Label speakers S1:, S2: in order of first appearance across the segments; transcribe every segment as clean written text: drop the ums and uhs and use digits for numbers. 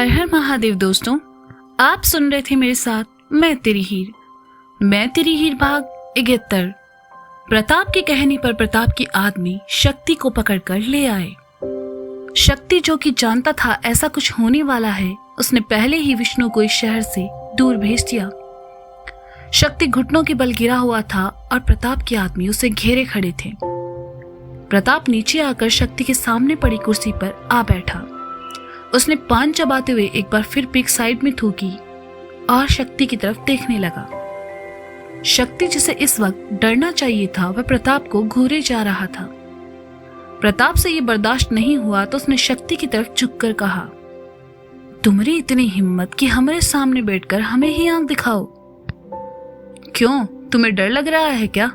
S1: हर हर महादेव दोस्तों, आप सुन रहे थे मेरे साथ मैं तेरी हीर भाग 71। प्रताप की कहने पर प्रताप की आदमी शक्ति को पकड़कर ले आए। शक्ति जो कि जानता था ऐसा कुछ होने वाला है, उसने पहले ही विष्णु को इस शहर से दूर भेज दिया। शक्ति घुटनों के बल गिरा हुआ था और प्रताप के आदमी उसे घेरे खड़े थे। प्रताप नीचे आकर शक्ति के सामने पड़ी कुर्सी पर आ बैठा। उसने पान चबाते हुए एक बार फिर पीक साइड में थूकी और शक्ति की तरफ देखने लगा। शक्ति जिसे इस वक्त डरना चाहिए था वह प्रताप को घूरे जा रहा था। प्रताप से यह बर्दाश्त नहीं हुआ तो उसने शक्ति की तरफ झुककर कहा, तुम्हारी इतनी हिम्मत कि हमारे सामने बैठकर हमें ही आंख दिखाओ। क्यों, तुम्हें डर लग रहा है क्या?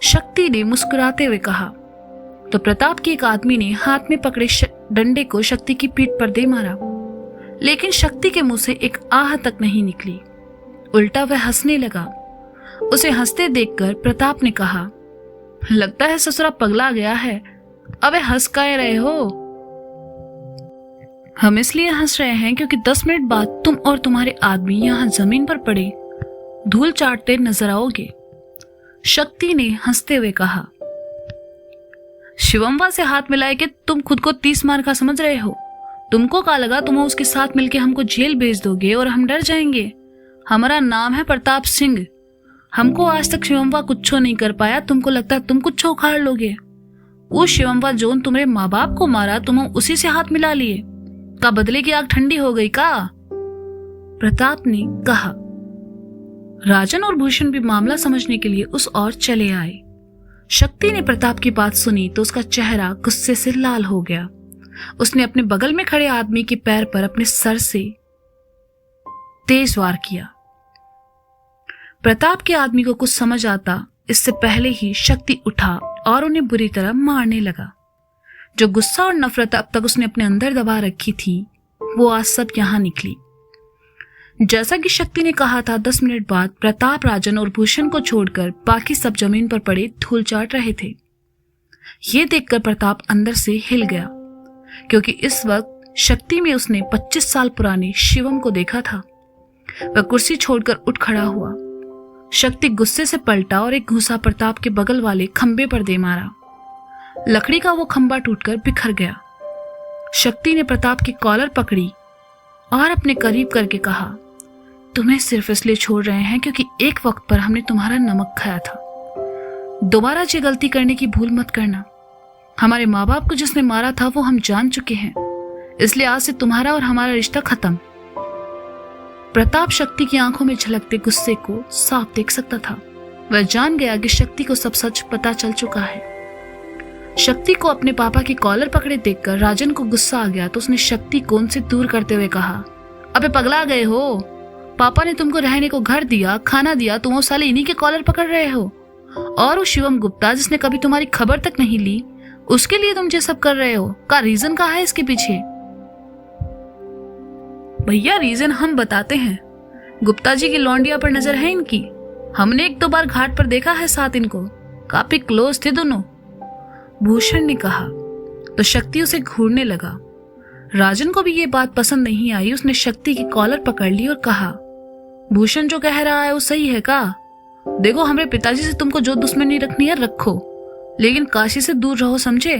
S1: शक्ति ने मुस्कुराते हुए कहा। तो प्रताप के एक आदमी ने हाथ में पकड़े डंडे को शक्ति की पीठ पर दे मारा, लेकिन शक्ति के मुंह से एक आह तक नहीं निकली। उल्टा वह हंसने लगा। उसे हंसते देखकर प्रताप ने कहा, लगता है ससुरा पगला गया है। अबे हंस काहे रहे हो? हम इसलिए हंस रहे हैं क्योंकि 10 मिनट बाद तुम और तुम्हारे आदमी यहाँ जमीन पर पड़े धूल चाटते नजर आओगे। शक्ति ने हंसते हुए कहा, शिवम्बा से हाथ मिलाए कि तुम खुद को 30 मार का समझ रहे हो? तुमको क्या लगा तुम उसके साथ मिलके हमको जेल भेज दोगे और हम डर जाएंगे? हमारा नाम है प्रताप सिंह। हमको आज तक शिवम्बा कुछ नहीं कर पाया, तुमको लगता है तुम कुछ उखाड़ लोगे? वो शिवम्बा जोन तुम्हारे माँ बाप को मारा, तुम उसी से हाथ मिला लिए? का बदले की आग ठंडी हो गई का? प्रताप ने कहा। राजन और भूषण भी मामला समझने के लिए उस ओर चले आए। शक्ति ने प्रताप की बात सुनी तो उसका चेहरा गुस्से से लाल हो गया। उसने अपने बगल में खड़े आदमी के पैर पर अपने सर से तेज वार किया। प्रताप के आदमी को कुछ समझ आता इससे पहले ही शक्ति उठा और उन्हें बुरी तरह मारने लगा। जो गुस्सा और नफरत अब तक उसने अपने अंदर दबा रखी थी वो आज सब यहां निकली। जैसा कि शक्ति ने कहा था, 10 मिनट बाद प्रताप राजन और भूषण को छोड़कर बाकी सब जमीन पर पड़े धूल चाट रहे थे। ये देखकर प्रताप अंदर से हिल गया, क्योंकि इस वक्त शक्ति में उसने 25 साल पुराने शिवम को देखा था। वह कुर्सी छोड़कर उठ खड़ा हुआ। शक्ति गुस्से से पलटा और एक घूंसा प्रताप के बगल वाले खंबे पर दे मारा। लकड़ी का वो खंबा टूटकर बिखर गया। शक्ति ने प्रताप की कॉलर पकड़ी और अपने करीब करके कहा, तुम्हें सिर्फ इसलिए छोड़ रहे हैं क्योंकि एक वक्त पर हमने तुम्हारा नमक खाया था। दोबारा ये गलती करने की भूल मत करना। हमारे माँ बाप को जिसने मारा था वो हम जान चुके हैं, इसलिए आज से तुम्हारा और हमारा रिश्ता खत्म। प्रताप शक्ति की आंखों में झलकते गुस्से को साफ देख सकता था। वह जान गया कि शक्ति को सब सच पता चल चुका है। शक्ति को अपने पापा की कॉलर पकड़े देखकर राजन को गुस्सा आ गया तो उसने शक्ति को उनसे दूर करते हुए कहा, अबे पगला गए हो? पापा ने तुमको रहने को घर दिया, खाना दिया, तुम वो साले इन्हीं के कॉलर पकड़ रहे हो? और वो शिवम गुप्ता जिसने कभी तुम्हारी खबर तक नहीं ली, उसके लिए तुम ये सब कर रहे हो? का रीजन क्या है इसके पीछे? भैया रीजन हम बताते हैं। गुप्ता जी की लौंडिया पर नजर है इनकी। हमने 1-2 बार घाट पर देखा है साथ इनको। काफी क्लोज थे दोनों, भूषण ने कहा। तो शक्ति उसे घूरने लगा। राजन को भी ये बात पसंद नहीं आई। उसने शक्ति की कॉलर पकड़ ली और कहा, भूषण जो कह रहा है वो सही है का? देखो, हमारे पिताजी से तुमको जो दुश्मनी रखनी है रखो, लेकिन काशी से दूर रहो, समझे?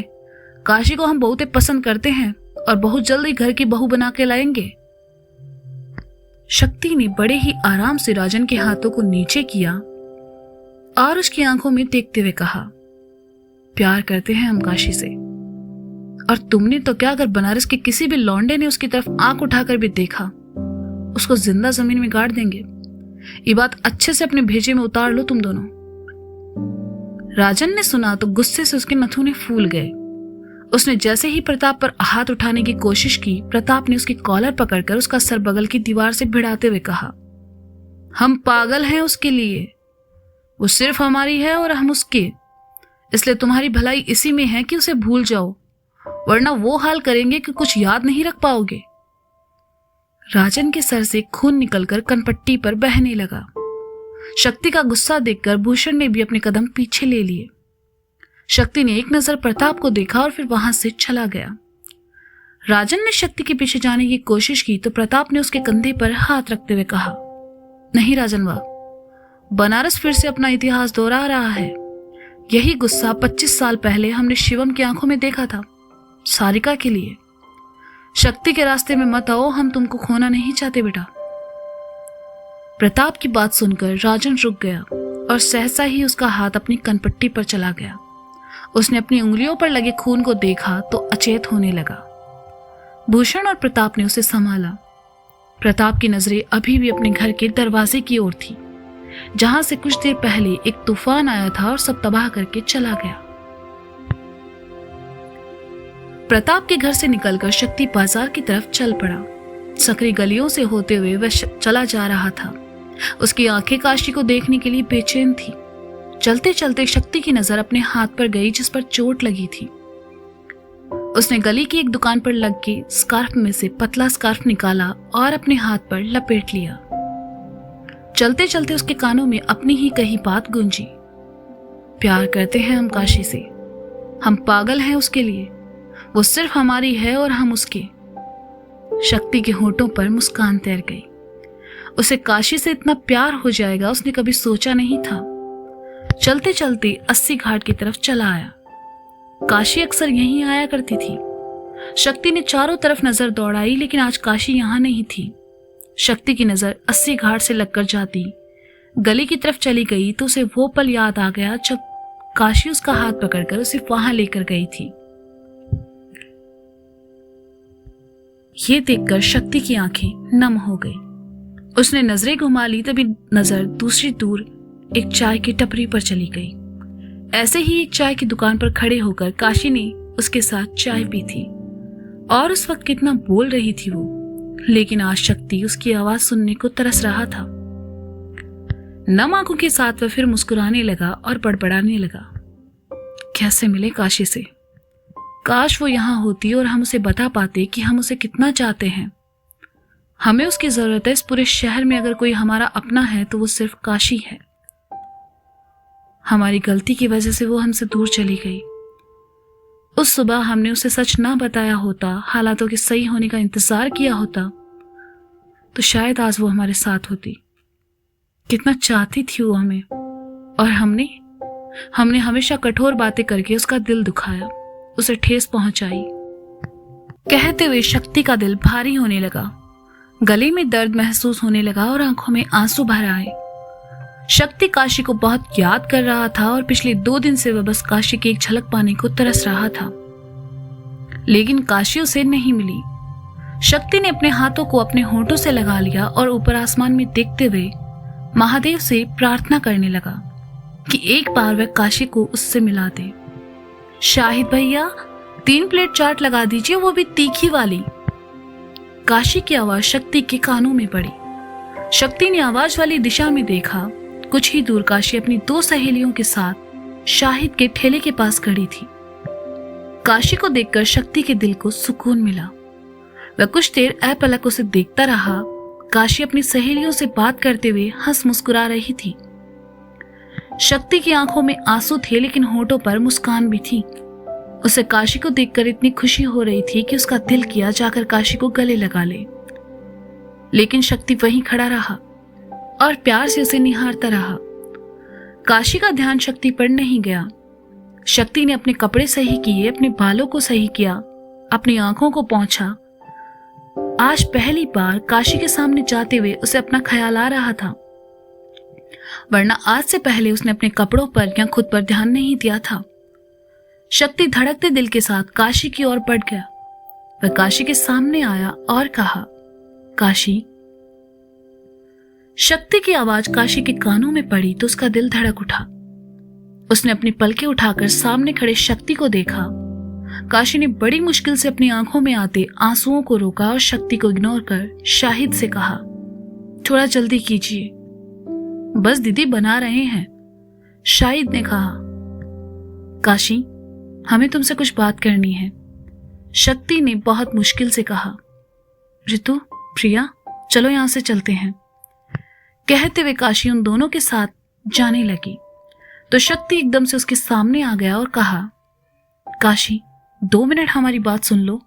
S1: काशी को हम बहुत पसंद करते हैं और बहुत जल्द ही घर की बहू बना के लाएंगे। शक्ति ने बड़े ही आराम से राजन के हाथों को नीचे किया और उसकी आंखों में देखते हुए कहा, प्यार करते हैं हम काशी से। और तुमने तो क्या, अगर बनारस के किसी भी लौंडे ने उसकी तरफ आंख उठाकर भी देखा, उसको जिंदा जमीन में गाड़ देंगे। ये बात अच्छे से अपने भेजे में उतार लो तुम दोनों। राजन ने सुना तो गुस्से से उसके नथुने फूल गए। उसने जैसे ही प्रताप पर हाथ उठाने की कोशिश की, प्रताप ने उसकी कॉलर पकड़कर उसका सर बगल की दीवार से भिड़ाते हुए कहा, हम पागल हैं उसके लिए। वो सिर्फ हमारी है और हम उसके, इसलिए तुम्हारी भलाई इसी में है कि उसे भूल जाओ, वरना वो हाल करेंगे कि कुछ याद नहीं रख पाओगे। राजन के सर से खून निकलकर कनपट्टी पर बहने लगा। शक्ति का गुस्सा देखकर भूषण ने भी अपने कदम पीछे ले लिए। शक्ति ने एक नजर प्रताप को देखा और फिर वहां से चला गया। राजन ने शक्ति के पीछे जाने की कोशिश की तो प्रताप ने उसके कंधे पर हाथ रखते हुए कहा, नहीं राजन वाह, बनारस फिर से अपना इतिहास दोहरा रहा है। यही गुस्सा 25 साल पहले हमने शिवम की आंखों में देखा था, सारिका के लिए। शक्ति के रास्ते में मत आओ, हम तुमको खोना नहीं चाहते बेटा। प्रताप की बात सुनकर राजन रुक गया और सहसा ही उसका हाथ अपनी कनपट्टी पर चला गया। उसने अपनी उंगलियों पर लगे खून को देखा तो अचेत होने लगा। भूषण और प्रताप ने उसे संभाला। प्रताप की नजरें अभी भी अपने घर के दरवाजे की ओर थी, जहां से कुछ देर पहले एक तूफान आया था और सब तबाह करके चला गया। प्रताप के घर से निकलकर शक्ति बाजार की तरफ चल पड़ा। सकरी गलियों से होते हुए वह चला जा रहा था। उसकी आंखें काशी को देखने के लिए बेचैन थी। चलते चलते शक्ति की नजर अपने हाथ पर गई जिस पर चोट लगी थी। उसने गली की एक दुकान पर लग के स्कार्फ में से पतला स्कार्फ निकाला और अपने हाथ पर लपेट लिया। चलते चलते उसके कानों में अपनी ही कही बात गूंजी, प्यार करते हैं हम काशी से, हम पागल हैं उसके लिए, वो सिर्फ हमारी है और हम उसके। शक्ति के होठों पर मुस्कान तैर गई। उसे काशी से इतना प्यार हो जाएगा उसने कभी सोचा नहीं था। चलते चलते 80 घाट की तरफ चला आया। काशी अक्सर यहीं आया करती थी। शक्ति ने चारों तरफ नजर दौड़ाई लेकिन आज काशी यहां नहीं थी। शक्ति की नजर 80 घाट से लगकर जाती गली की तरफ चली गई तो उसे वो पल याद आ गया जब काशी उसका हाथ पकड़कर उसे वहां लेकर गई थी। ये देखकर शक्ति की आंखें नम हो गई। उसने नजरें घुमा ली तभी नजर दूसरी दूर एक चाय की टपरी पर चली गई। ऐसे ही एक चाय की दुकान पर खड़े होकर काशी ने उसके साथ चाय पी थी और उस वक्त कितना बोल रही थी वो, लेकिन आज शक्ति उसकी आवाज सुनने को तरस रहा था। नम आंखों के साथ वह फिर मुस्कुराने लगा और बड़बड़ाने लगा, कैसे मिले काशी से, काश वो यहां होती और हम उसे बता पाते कि हम उसे कितना चाहते हैं। हमें उसकी जरूरत है। इस पूरे शहर में अगर कोई हमारा अपना है तो वो सिर्फ काशी है। हमारी गलती की वजह से वो हमसे दूर चली गई। उस सुबह हमने उसे सच ना बताया होता, हालातों के सही होने का इंतजार किया होता, तो शायद आज वो हमारे साथ होती। कितना चाहती थी वो हमें, और हमने हमेशा कठोर बातें करके उसका दिल दुखाया, उसे ठेस पहुंचाई। कहते हुए शक्ति का दिल भारी होने लगा, गले में दर्द महसूस होने लगा और आंखों में आंसू भर आए। शक्ति काशी को बहुत याद कर रहा था और पिछले 2 दिन से वह बस काशी की एक झलक पाने को तरस रहा था, लेकिन काशी उसे नहीं मिली। शक्ति ने अपने हाथों को अपने होंठों से लगा लिया और ऊपर आसमान में देखते हुए महादेव से प्रार्थना करने लगा कि एक बार वह काशी को उससे मिला दे। शाहिद भैया 3 प्लेट चाट लगा दीजिए, वो भी तीखी वाली। काशी की आवाज शक्ति के कानों में पड़ी। शक्ति ने आवाज वाली दिशा में देखा। कुछ ही दूर काशी अपनी 2 सहेलियों के साथ शाहिद के ठेले के पास खड़ी थी। काशी को देखकर शक्ति के दिल को सुकून मिला। वह कुछ देर अपलक उसे देखता रहा। काशी अपनी सहेलियों से बात करते हुए हंस मुस्कुरा रही थी। शक्ति की आंखों में आंसू थे लेकिन होठों पर मुस्कान भी थी। उसे काशी को देखकर इतनी खुशी हो रही थी कि उसका दिल किया जाकर काशी को गले लगा ले, लेकिन शक्ति वहीं खड़ा रहा और प्यार से उसे निहारता रहा। काशी का ध्यान शक्ति पर नहीं गया। शक्ति ने अपने कपड़े सही किए, अपने बालों को सही किया, अपनी आंखों को पोंछा। आज पहली बार काशी के सामने जाते हुए उसे अपना ख्याल आ रहा था, वरना आज से पहले उसने अपने कपड़ों पर या खुद पर ध्यान नहीं दिया था। शक्ति धड़कते दिल के साथ काशी की ओर बढ़ गया। वह काशी के सामने आया और कहा, काशी। शक्ति की आवाज काशी के कानों में पड़ी तो उसका दिल धड़क उठा। उसने अपनी पलकें उठाकर सामने खड़े शक्ति को देखा। काशी ने बड़ी मुश्किल से अपनी आंखों में आते आंसुओं को रोका और शक्ति को इग्नोर कर शाहिद से कहा, थोड़ा जल्दी कीजिए, बस दीदी बना रहे हैं। शाहिद ने कहा, काशी हमें तुमसे कुछ बात करनी है। शक्ति ने बहुत मुश्किल से कहा, ऋतु, प्रिया, चलो यहां से चलते हैं। कहते हुए काशी उन दोनों के साथ जाने लगी तो शक्ति एकदम से उसके सामने आ गया और कहा, काशी 2 मिनट हमारी बात सुन लो,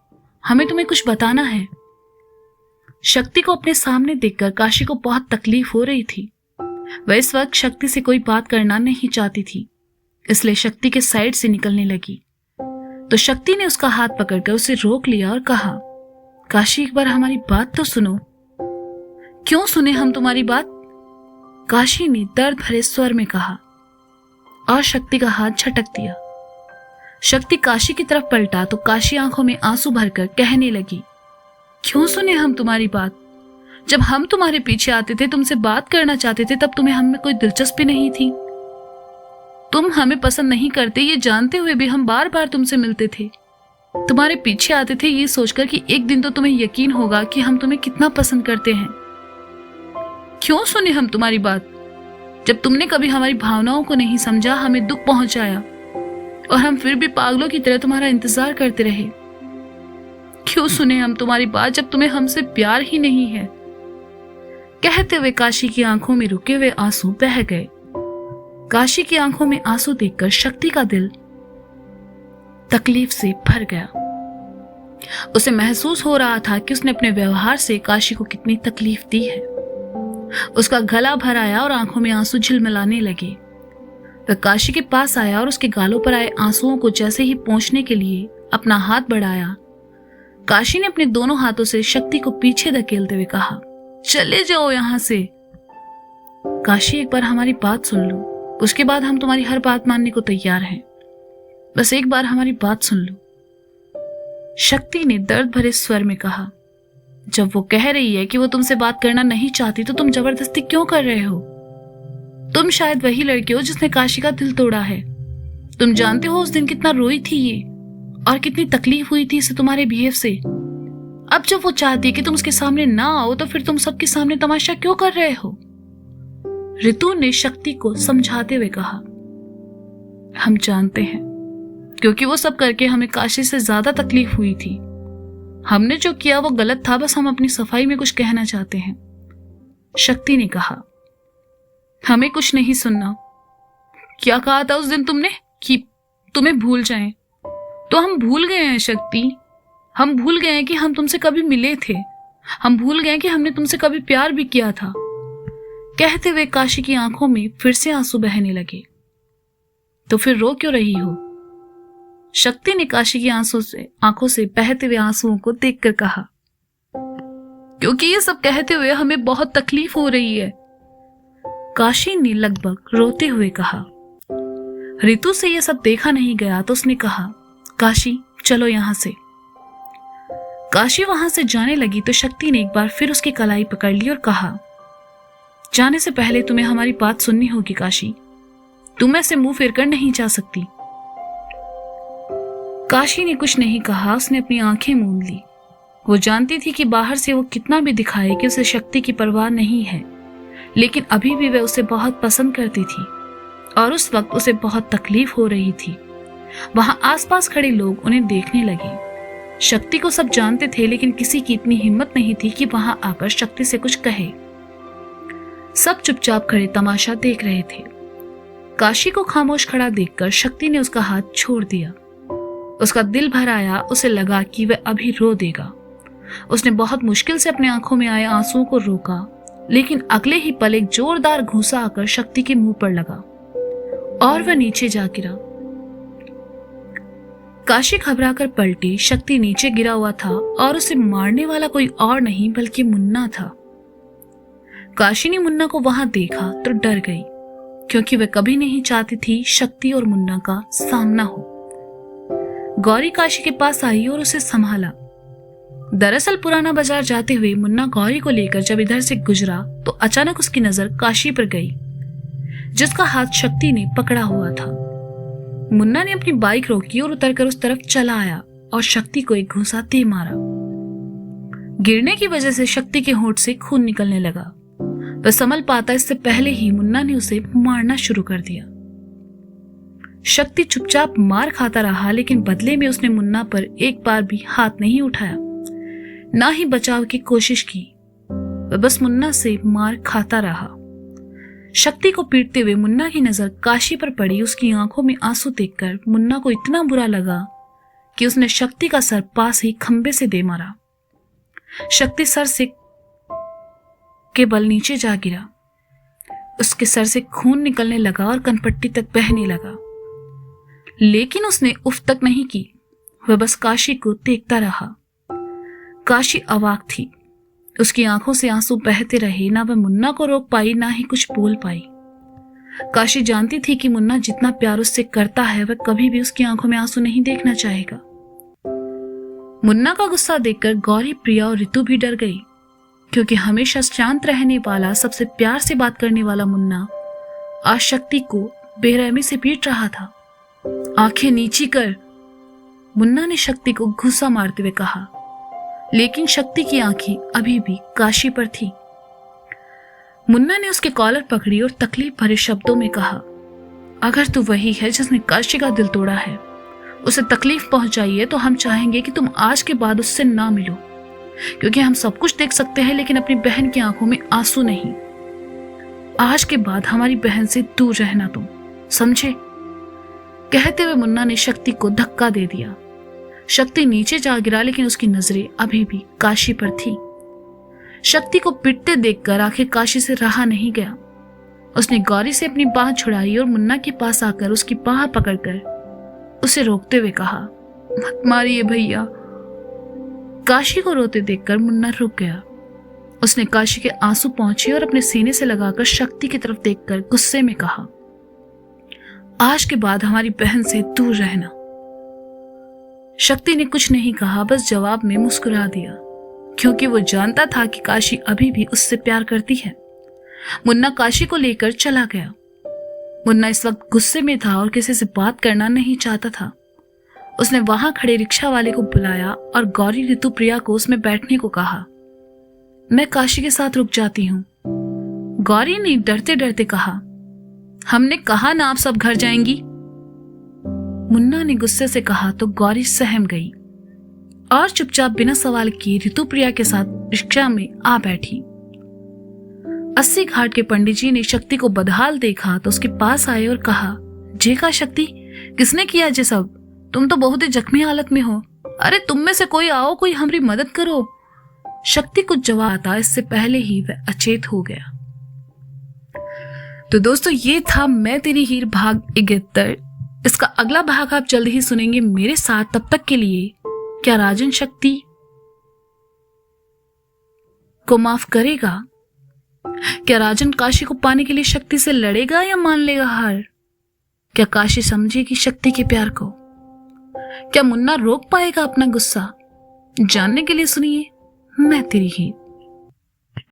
S1: हमें तुम्हें कुछ बताना है। शक्ति को अपने सामने देखकर काशी को बहुत तकलीफ हो रही थी। वह इस वक्त शक्ति से कोई बात करना नहीं चाहती थी, इसलिए शक्ति के साइड से निकलने लगी। तो शक्ति ने उसका हाथ पकड़कर उसे रोक लिया और कहा, काशी एक बार हमारी बात तो सुनो। क्यों सुने हम तुम्हारी बात? काशी ने दर्द भरे स्वर में कहा और शक्ति का हाथ झटक दिया। शक्ति काशी की तरफ पलटा तो काशी आंखों में आंसू भरकर कहने लगी, क्यों सुने हम तुम्हारी बात? जब हम तुम्हारे पीछे आते थे, तुमसे बात करना चाहते थे, तब तुम्हें हम में कोई दिलचस्पी नहीं थी। तुम हमें पसंद नहीं करते ये जानते हुए भी हम बार बार तुमसे मिलते थे। तुम्हारे पीछे आते थे ये सोचकर कि एक दिन तो तुम्हें यकीन होगा कि हम तुम्हें कितना पसंद करते हैं। क्यों सुने हम तुम्हारी बात? जब तुमने कभी हमारी भावनाओं को नहीं समझा, हमें दुख पहुंचाया और हम फिर भी पागलों की तरह तुम्हारा इंतजार करते रहे। क्यों सुने हम तुम्हारी बात जब तुम्हें हमसे प्यार ही नहीं है? कहते हुए काशी की आंखों में रुके हुए आंसू बह गए। काशी की आंखों में आंसू देखकर शक्ति का दिल तकलीफ से भर गया। उसे महसूस हो रहा था कि उसने अपने व्यवहार से काशी को कितनी तकलीफ दी है। उसका गला भर आया और आंखों में आंसू झिलमिलाने लगे। वह काशी के पास आया और उसके गालों पर आए आंसुओं को जैसे ही पोंछने के लिए अपना हाथ बढ़ाया, काशी ने अपने दोनों हाथों से शक्ति को पीछे धकेलते हुए कहा, चले जाओ यहां से। काशी एक बार हमारी बात सुन लो, उसके बाद हम तुम्हारी हर बात मानने को तैयार हैं। बस एक बार हमारी बात सुन लो, शक्ति ने दर्द भरे स्वर में कहा। जब वो कह रही है कि वो तुमसे बात करना नहीं चाहती, तो तुम जबरदस्ती क्यों कर रहे हो? तुम शायद वही लड़के हो जिसने काशी का दिल तोड़ा है। तुम जानते हो उस दिन कितना रोई थी ये और कितनी तकलीफ हुई थी इसे तुम्हारे बिहेव से। अब जब वो चाहती है कि तुम उसके सामने ना आओ, तो फिर तुम सबके सामने तमाशा क्यों कर रहे हो? ऋतु ने शक्ति को समझाते हुए कहा, हम जानते हैं, क्योंकि वो सब करके हमें काशी से ज्यादा तकलीफ हुई थी। हमने जो किया वो गलत था, बस हम अपनी सफाई में कुछ कहना चाहते हैं। शक्ति ने कहा, हमें कुछ नहीं सुनना। क्या कहा था उस दिन तुमने कि तुम्हें भूल जाएं? तो हम भूल गए हैं शक्ति। हम भूल गए हैं कि हम तुमसे कभी मिले थे। हम भूल गए कि हमने तुमसे कभी प्यार भी किया था। कहते हुए काशी की आंखों में फिर से आंसू बहने लगे। तो फिर रो क्यों रही हो? शक्ति ने काशी की आंखों से बहते हुए आंसुओं को देखकर कहा, क्योंकि ये सब कहते हुए हमें बहुत तकलीफ हो रही है। काशी ने लगभग रोते हुए कहा। ऋतु से यह सब देखा नहीं गया तो उसने कहा, काशी चलो यहां से। काशी वहां से जाने लगी तो शक्ति ने एक बार फिर उसकी कलाई पकड़ ली और कहा, जाने से पहले तुम्हें हमारी बात सुननी होगी काशी। तुम ऐसे मुंह फेरकर नहीं जा सकती। काशी ने कुछ नहीं कहा, उसने अपनी आंखें मूंद ली। वो जानती थी कि बाहर से वो कितना भी दिखाए कि उसे शक्ति की परवाह नहीं है, लेकिन अभी भी वह उसे बहुत पसंद करती थी और उस वक्त उसे बहुत तकलीफ हो रही थी। वहां आसपास खड़े लोग उन्हें देखने लगे। शक्ति को सब जानते थे, लेकिन किसी की इतनी हिम्मत नहीं थी कि वहां आकर शक्ति से कुछ कहे। सब चुपचाप खड़े तमाशा देख रहे थे। काशी को खामोश खड़ा देखकर शक्ति ने उसका हाथ छोड़ दिया। उसका दिल भर आया, उसे लगा कि वह अभी रो देगा। उसने बहुत मुश्किल से अपने आंखों में आए आंसुओं को रोका, लेकिन अगले ही पल एक जोरदार घूंसा आकर शक्ति के मुंह पर लगा और वह नीचे जा गिरा। काशी घबराकर पलटी। शक्ति नीचे गिरा हुआ था और उसे मारने वाला कोई और नहीं बल्कि मुन्ना था। काशी ने मुन्ना को वहां देखा तो डर गई, क्योंकि वह कभी नहीं चाहती थी शक्ति और मुन्ना का सामना हो। गौरी काशी के पास आई और उसे संभाला। दरअसल पुराना बाजार जाते हुए मुन्ना गौरी को लेकर जब इधर से गुजरा तो अचानक उसकी नजर काशी पर गई, जिसका हाथ शक्ति ने पकड़ा हुआ था। मुन्ना ने अपनी बाइक रोकी और उतरकर उस तरफ चला आया और शक्ति को एक घूंसा दे मारा। गिरने की वजह से शक्ति के होंठ से खून निकलने लगा। वह संभल पाता इससे पहले ही मुन्ना ने उसे मारना शुरू कर दिया। शक्ति चुपचाप मार खाता रहा, लेकिन बदले में उसने मुन्ना पर एक बार भी हाथ नहीं उठाया, ना ही बचाव की कोशिश की। वह बस मुन्ना से मार खाता रहा। शक्ति को पीटते हुए मुन्ना की नजर काशी पर पड़ी। उसकी आंखों में आंसू देखकर मुन्ना को इतना बुरा लगा कि उसने शक्ति का सर पास ही खंबे से दे मारा। शक्ति सर से के बल नीचे जा गिरा। उसके सर से खून निकलने लगा और कनपट्टी तक बहने लगा, लेकिन उसने उफ तक नहीं की। वह बस काशी को देखता रहा। काशी अवाक थी। उसकी आंखों से आंसू बहते रहे। ना वह मुन्ना को रोक पाई, ना ही कुछ बोल पाई। काशी जानती थी कि मुन्ना जितना प्यार उससे करता है, वह कभी भी उसकी आंखों में आंसू नहीं देखना चाहेगा। मुन्ना का गुस्सा देखकर गौरी, प्रिया और ऋतु भी डर गई, क्योंकि हमेशा शांत रहने वाला, सबसे प्यार से बात करने वाला मुन्ना आज शक्ति को बेरहमी से पीट रहा था। आंखें नीची कर, मुन्ना ने शक्ति को घूंसा मारते हुए कहा, लेकिन शक्ति की आंखें अभी भी काशी पर थी। मुन्ना ने उसके कॉलर पकड़ी और तकलीफ भरे शब्दों में कहा, अगर तू वही है जिसने काशी का दिल तोड़ा है, उसे तकलीफ पहुंचाई है, तो हम चाहेंगे कि तुम आज के बाद उससे ना मिलो, क्योंकि हम सब कुछ देख सकते हैं लेकिन अपनी बहन की आंखों में आंसू नहीं। आज के बाद हमारी बहन से दूर रहना तुम, समझे? कहते हुए मुन्ना ने शक्ति को धक्का दे दिया। शक्ति नीचे जा गिरा, लेकिन उसकी नजरें अभी भी काशी पर थी। शक्ति को पिटते देखकर आखिर काशी से रहा नहीं गया। उसने गौरी से अपनी बाह छुड़ाई और मुन्ना के पास आकर उसकी बाह पकड़कर उसे रोकते हुए कहा, मत मारिए भैया। काशी को रोते देखकर मुन्ना रुक गया। उसने काशी के आंसू पहुंचे और अपने सीने से लगाकर शक्ति की तरफ देखकर गुस्से में कहा, आज के बाद हमारी बहन से दूर रहना। शक्ति ने कुछ नहीं कहा, बस जवाब में मुस्कुरा दिया, क्योंकि वो जानता था कि काशी अभी भी उससे प्यार करती है। मुन्ना काशी को लेकर चला गया। मुन्ना इस वक्त गुस्से में था और किसी से बात करना नहीं चाहता था। उसने वहां खड़े रिक्शा वाले को बुलाया और गौरी, ऋतु, प्रिया को उसमें बैठने को कहा। मैं काशी के साथ रुक जाती हूँ। गौरी ने डरते डरते कहा, हमने कहा ना आप सब घर जाएंगी। मुन्ना ने गुस्से से कहा तो गौरी सहम गई और चुपचाप बिना सवाल किए ऋतु, प्रिया के साथ रिक्शा में आ बैठी। 80 घाट के पंडित जी ने शक्ति को बदहाल देखा तो उसके पास आए और कहा, जे का शक्ति, किसने किया जे सब? तुम तो बहुत ही जख्मी हालत में हो। अरे तुम में से कोई आओ, कोई हमारी मदद करो। शक्ति कुछ जवाब आता इससे पहले ही वह अचेत हो गया। तो दोस्तों, ये था मैं तेरी हीर भाग 71। इसका अगला भाग आप जल्द ही सुनेंगे मेरे साथ। तब तक के लिए क्या राजन शक्ति को माफ करेगा? क्या राजन काशी को पाने के लिए शक्ति से लड़ेगा या मान लेगा हार? क्या काशी समझेगी शक्ति के प्यार को? क्या मुन्ना रोक पाएगा अपना गुस्सा? जानने के लिए सुनिए मैं तेरी हीर।